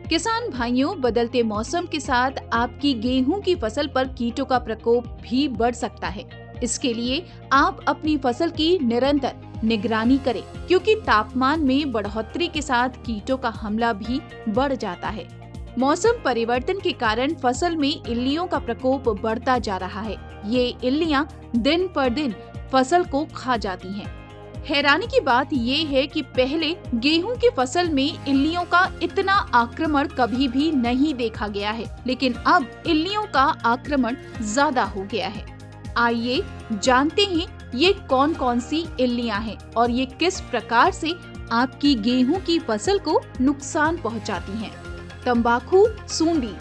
किसान भाइयों, बदलते मौसम के साथ आपकी गेहूं की फसल पर कीटों का प्रकोप भी बढ़ सकता है। इसके लिए आप अपनी फसल की निरंतर निगरानी करें, क्योंकि तापमान में बढ़ोतरी के साथ कीटों का हमला भी बढ़ जाता है। मौसम परिवर्तन के कारण फसल में इल्लियों का प्रकोप बढ़ता जा रहा है। ये इल्लियां दिन पर दिन फसल को खा जाती हैं। हैरानी की बात ये है कि पहले गेहूं की फसल में इल्लियों का इतना आक्रमण कभी भी नहीं देखा गया है, लेकिन अब इल्लियों का आक्रमण ज्यादा हो गया है। आइए जानते हैं ये कौन कौन सी इल्लियां हैं और ये किस प्रकार से आपकी गेहूं की फसल को नुकसान पहुंचाती हैं। तंबाकू सूंडी।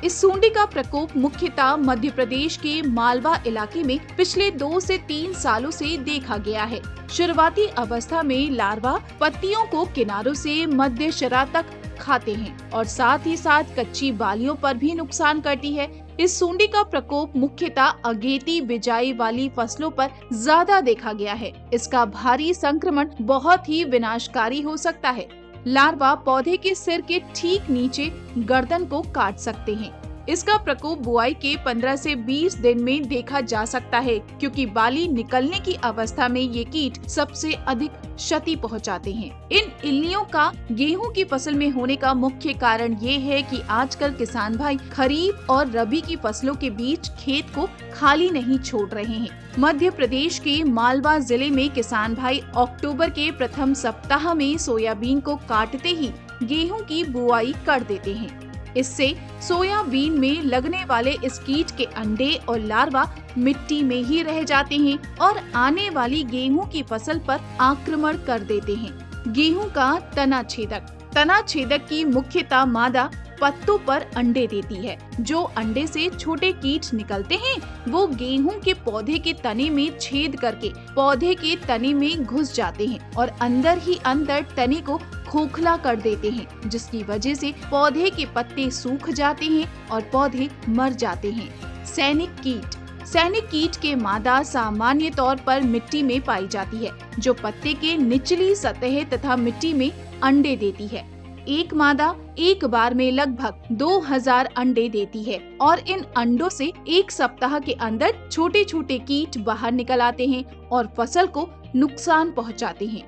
इस सूंडी का प्रकोप मुख्यतः मध्य प्रदेश के मालवा इलाके में पिछले 2 से 3 सालों से देखा गया है। शुरुआती अवस्था में लार्वा पत्तियों को किनारों से मध्य शरा तक खाते हैं और साथ ही साथ कच्ची बालियों पर भी नुकसान करती है। इस सूंडी का प्रकोप मुख्यतः अगेती बिजाई वाली फसलों पर ज्यादा देखा गया है। इसका भारी संक्रमण बहुत ही विनाशकारी हो सकता है। लार्वा पौधे के सिर के ठीक नीचे गर्दन को काट सकते हैं। इसका प्रकोप बुआई के 15 से 20 दिन में देखा जा सकता है, क्योंकि बाली निकलने की अवस्था में ये कीट सबसे अधिक क्षति पहुंचाते हैं। इन इल्लियों का गेहूं की फसल में होने का मुख्य कारण ये है कि आजकल किसान भाई खरीफ और रबी की फसलों के बीच खेत को खाली नहीं छोड़ रहे हैं। मध्य प्रदेश के मालवा जिले में किसान भाई अक्टूबर के प्रथम सप्ताह में सोयाबीन को काटते ही गेहूं की बुआई कर देते हैं। इससे सोयाबीन में लगने वाले इस कीट के अंडे और लार्वा मिट्टी में ही रह जाते हैं और आने वाली गेहूं की फसल पर आक्रमण कर देते हैं। गेहूं का तना छेदक। तना छेदक की मुख्यतः मादा पत्तों पर अंडे देती है। जो अंडे से छोटे कीट निकलते हैं वो गेहूं के पौधे के तने में छेद करके पौधे के तने में घुस जाते हैं और अंदर ही अंदर तने को खोखला कर देते हैं, जिसकी वजह से पौधे के पत्ते सूख जाते हैं और पौधे मर जाते हैं। सैनिक कीट। सैनिक कीट के मादा सामान्य तौर पर मिट्टी में पाई जाती है, जो पत्ते के निचली सतह तथा मिट्टी में अंडे देती है। एक मादा एक बार में लगभग 2000 अंडे देती है और इन अंडों से 1 सप्ताह के अंदर छोटे छोटे कीट बाहर निकल आते हैं और फसल को नुकसान पहुंचाते हैं।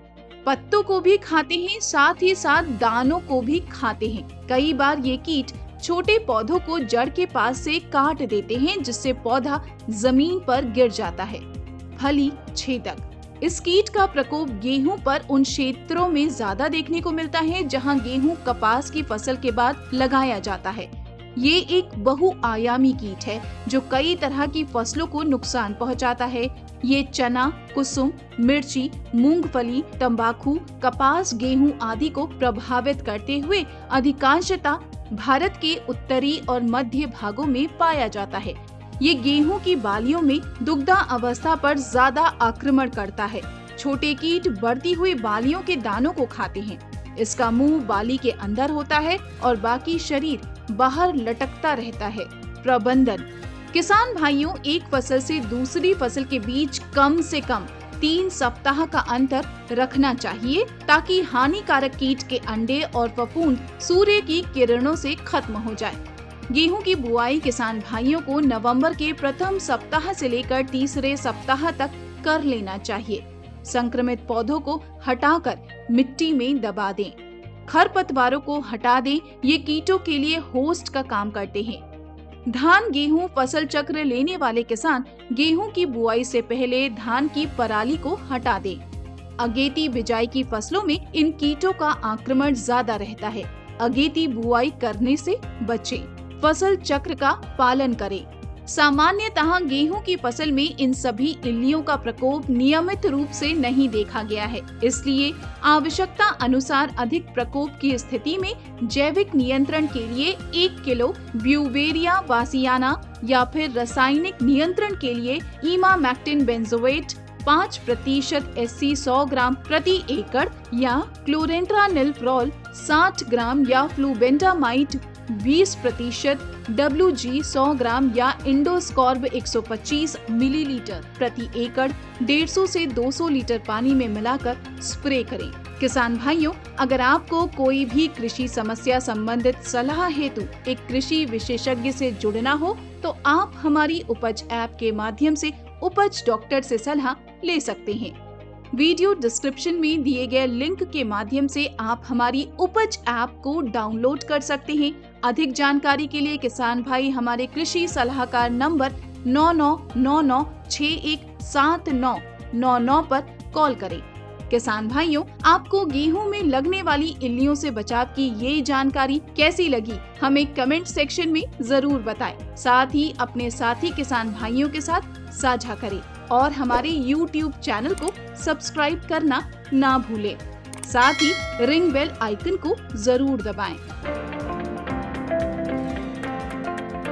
पत्तों को भी खाते हैं, साथ ही साथ दानों को भी खाते हैं। कई बार ये कीट छोटे पौधों को जड़ के पास से काट देते हैं, जिससे पौधा जमीन पर गिर जाता है। फली छेदक। इस कीट का प्रकोप गेहूं पर उन क्षेत्रों में ज्यादा देखने को मिलता है जहां गेहूं कपास की फसल के बाद लगाया जाता है। ये एक बहुआयामी कीट है जो कई तरह की फसलों को नुकसान पहुंचाता है। ये चना, कुसुम, मिर्ची, मूंगफली, तंबाकू, कपास, गेहूं आदि को प्रभावित करते हुए अधिकांशतः भारत के उत्तरी और मध्य भागों में पाया जाता है। ये गेहूं की बालियों में दुग्धा अवस्था पर ज्यादा आक्रमण करता है। छोटे कीट बढ़ती हुई बालियों के दानों को खाते हैं। इसका मुंह बाली के अंदर होता है और बाकी शरीर बाहर लटकता रहता है। प्रबंधन। किसान भाइयों, एक फसल से दूसरी फसल के बीच कम से कम 3 सप्ताह का अंतर रखना चाहिए, ताकि हानिकारक कीट के अंडे और फफूंद सूर्य की किरणों से खत्म हो जाए। गेहूं की बुआई किसान भाइयों को नवंबर के प्रथम सप्ताह से लेकर तीसरे सप्ताह तक कर लेना चाहिए। संक्रमित पौधों को हटाकर मिट्टी में दबा दें। खरपतवारों को हटा दें, ये कीटों के लिए होस्ट का काम करते हैं। धान गेहूं फसल चक्र लेने वाले किसान गेहूं की बुआई से पहले धान की पराली को हटा दें। अगेती बिजाई की फसलों में इन कीटों का आक्रमण ज्यादा रहता है। अगेती बुआई करने से बचें। फसल चक्र का पालन करें। सामान्यतः गेहूं की फसल में इन सभी इल्लियों का प्रकोप नियमित रूप से नहीं देखा गया है, इसलिए आवश्यकता अनुसार अधिक प्रकोप की स्थिति में जैविक नियंत्रण के लिए 1 किलो ब्यूवेरिया बासियाना या फिर रासायनिक नियंत्रण के लिए इमामेक्टिन बेंजोएट 5% SC 100 ग्राम प्रति एकड़ या क्लोरेंट्रानिलप्रोल 60 ग्राम या फ्लूबेंटामाइड 20% WG 100 ग्राम या इंडोस्कॉर्ब 125 मिलीलीटर प्रति एकड़ 150 से 200 लीटर पानी में मिलाकर स्प्रे करें। किसान भाइयों, अगर आपको कोई भी कृषि समस्या संबंधित सलाह हेतु एक कृषि विशेषज्ञ से जुड़ना हो तो आप हमारी उपज ऐप के माध्यम से उपज डॉक्टर से सलाह ले सकते हैं। वीडियो डिस्क्रिप्शन में दिए गए लिंक के माध्यम से आप हमारी उपज ऐप को डाउनलोड कर सकते हैं। अधिक जानकारी के लिए किसान भाई हमारे कृषि सलाहकार नंबर 9999617999 पर कॉल करें। किसान भाइयों, आपको गेहूं में लगने वाली इल्लियों से बचाव की ये जानकारी कैसी लगी, हमें कमेंट सेक्शन में जरूर बताएं। साथ ही अपने साथी किसान भाइयों के साथ साझा करें और हमारे YouTube चैनल को सब्सक्राइब करना ना भूलें। साथ ही रिंग बेल आइकन को जरूर दबाएं।